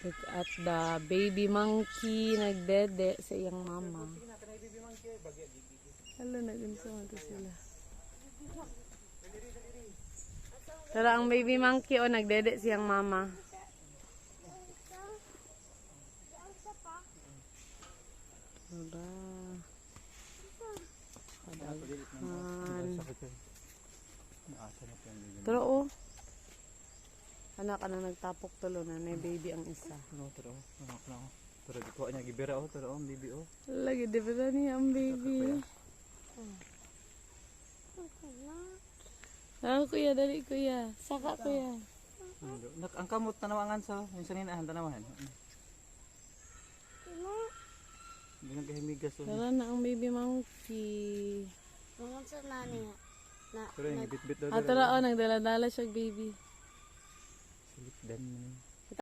Look at the baby monkey nagdede sa iyang mama. Hello, nagunsa to sila. Tara ang baby monkey o nagdede siyang mama. Tara. Kadaghan. Tara o. Anak ka na nagtapok tulo na may baby ang isa. Tara o. Anak na o. Tara di ko niya gibira o. Tara o ang baby o. Lagi di ba niya ang baby? Kuya, dali kuya. Saka kuya. Ang kamot tanawangan sa yung saninahan tanawahan. Hindi nang kahimigas o. Tara na ang baby monkey. Mungon sa nani Tara yung bit-bit daw. Tara o, nagdala-dala siya baby. Silip dan mo.